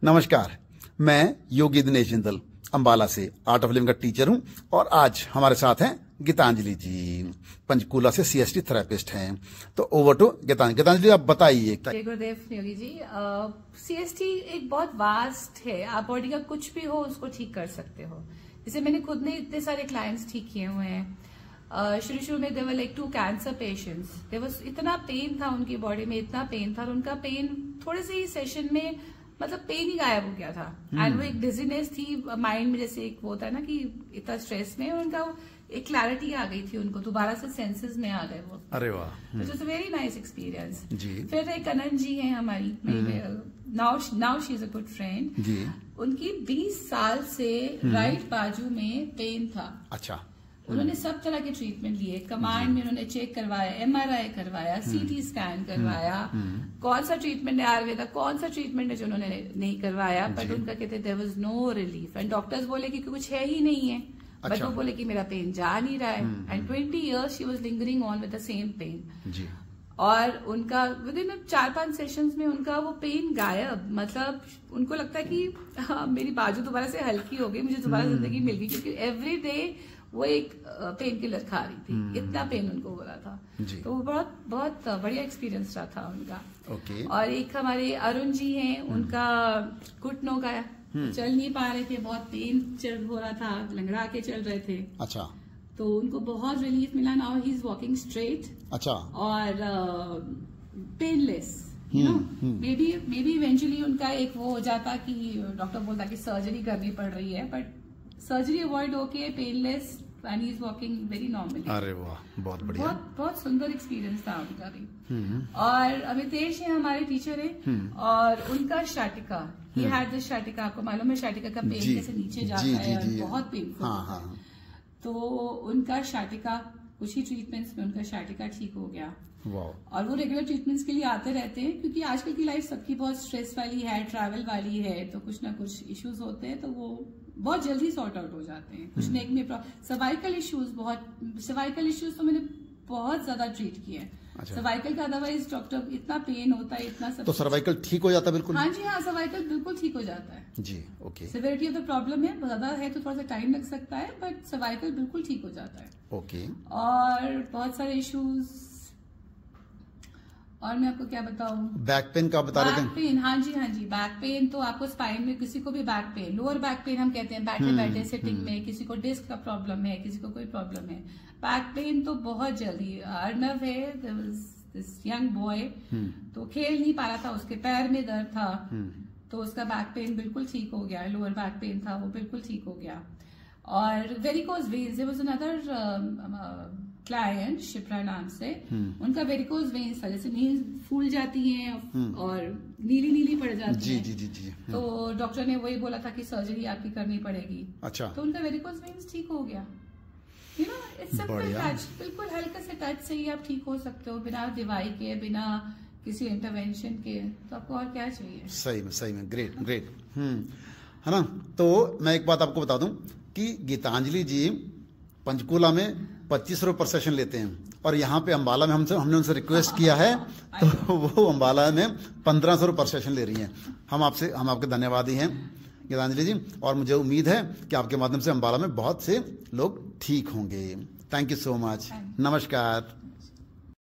नमस्कार, मैं योगी दिनेश जिंदल अंबाला से आर्ट ऑफ लिविंग का टीचर हूं और आज हमारे साथ हैं गीतांजलि जी, पंचकूला से सीएसटी थेरेपिस्ट हैं। तो ओवर टू गीतांजलि। गीतांजलि आप बताइए। गुरुदेव योगी जी, सीएसटी एक बहुत वास्ट है। आप बॉडी का कुछ भी हो उसको ठीक कर सकते हो। जैसे मैंने खुद ने इतने सारे क्लाइंट्स ठीक किए हुए हैं। शुरू में देवर लाइक 2 कैंसर पेशेंट्स, देवर इतना पेन था उनकी बॉडी में, इतना पेन था और उनका पेन थोड़े से ही सेशन में मतलब पेन ही गायब हो गया था। एंड वो एक डिजीनेस थी माइंड में, जैसे एक वो होता है ना कि इतना स्ट्रेस में उनका एक क्लैरिटी आ गई थी, उनको दोबारा से सेंसेस में आ गए वो। अरे वाह, it was a very nice experience जी। फिर एक अनंत जी हैं हमारी, now she is a good friend जी। उनकी 20 साल से राइट बाजू में पेन था। अच्छा। उन्होंने सब तरह के ट्रीटमेंट लिए, कमांड में उन्होंने चेक करवाया, एमआरआई करवाया, सीटी स्कैन करवाया, कौन सा ट्रीटमेंट है आयुर्वेदा, कौन सा ट्रीटमेंट है जो उन्होंने नहीं करवाया, बट उनका कहते there was no relief. And doctors बोले कि कुछ है ही नहीं है, बट वो बोले कि मेरा पेन जा नहीं रहा है। And 20 years she was lingering on with the same pain. और उनका विद इन 4-5 सेशंस में उनका वो पेन गायब। मतलब उनको लगता है कि मेरी बाजू दोबारा से हल्की हो गई, मुझे दोबारा जिंदगी मिल गई, क्योंकि एवरी डे वो एक पेन किलर खा रही थी, इतना पेन उनको हो रहा था। तो वो बहुत बहुत बढ़िया एक्सपीरियंस रहा था उनका। और एक हमारे अरुण जी हैं, उनका घुटनों का चल नहीं पा रहे थे, बहुत पेन हो रहा था, लंगड़ा के चल रहे थे। अच्छा। तो उनको बहुत रिलीफ मिला। Now he is walking straight. अच्छा। और पेनलेस। मे बी इवेंचुअली उनका एक वो हो जाता कि डॉक्टर बोलता कि सर्जरी करनी पड़ रही है, बट सर्जरी अवॉइड होके painless and he is walking very normally. अरे वाह, बहुत बढ़िया। बहुत सुंदर एक्सपीरियंस था उनका भी। और अमितेश है हमारे टीचर है, और उनका शाटिका, ही हैड दिस शाटिका, आपको मालूम है शाटिका का पेन कैसे नीचे जाता है और बहुत पेनफुल होता है। तो उनका शाटिका, कुछ ही ट्रीटमेंट्स में उनका शाटिका ठीक हो गया। और वो रेगुलर ट्रीटमेंट्स के लिए आते रहते हैं, क्योंकि आजकल की लाइफ सबकी बहुत स्ट्रेस वाली है, ट्रैवल वाली है, तो कुछ ना कुछ इश्यूज होते हैं, तो वो बहुत जल्दी सॉर्ट आउट हो जाते हैं। कुछ नेक में सर्वाइकल इश्यूज तो मैंने बहुत ज्यादा ट्रीट किए हैं। सर्वाइकल का अदरवाइज डॉक्टर इतना पेन होता है, इतना सब। तो सर्वाइकल ठीक हो जाता है बिल्कुल? हाँ जी हाँ, सर्वाइकल बिल्कुल ठीक हो जाता है जी। Okay. Severity of the problem है, ज्यादा है तो थोड़ा सा टाइम लग सकता है, बट सर्वाइकल बिल्कुल ठीक हो जाता है। ओके। और बहुत सारे इश्यूज, और मैं आपको क्या बताऊं, बैक पेन का बता रहे थे? बैक पेन, हाँ जी, बैक पेन तो आपको स्पाइन में, किसी को भी back pain, lower back pain हम कहते हैं, बैठे बैठे सिटिंग में, किसी को डिस्क का प्रॉब्लम है, किसी को कोई प्रॉब्लम है, बैक पेन तो बहुत जल्दी। अर्नव है, दिस यंग बॉय, तो खेल नहीं पा रहा था, उसके पैर में दर्द था, तो उसका बैक पेन बिल्कुल ठीक हो गया। लोअर बैक पेन था, वो बिल्कुल ठीक हो गया। और varicose veins, there was another client Shipra नाम से, उनका वेरिकोज वेन्स था, जैसे नील फूल जाती हैं और नीली नीली पड़ जाती है। जी। तो डॉक्टर ने वही बोला था कि सर्जरी आपकी करनी पड़ेगी। अच्छा। तो उनका वेरिकोज वेन्स ठीक हो गया। इट्स सिंपल टच, बिल्कुल हल्के से टच से ही आप ठीक हो सकते हो, बिना दवाई के, बिना किसी इंटरवेंशन के। तो आपको और क्या चाहिए? सही में ग्रेट है ना। तो मैं एक बात आपको बता दूं कि गीतांजलि जी पंचकूला में 25 रुपये पर सेशन लेते हैं, और यहाँ पे अम्बाला में हमने उनसे रिक्वेस्ट किया है, तो वो अम्बाला में 1500 रुपये पर सेशन ले रही हैं। हम आपके धन्यवादी हैं गीतांजलि जी, और मुझे उम्मीद है कि आपके माध्यम से अम्बाला में बहुत से लोग ठीक होंगे। Thank you so much. नमस्कार।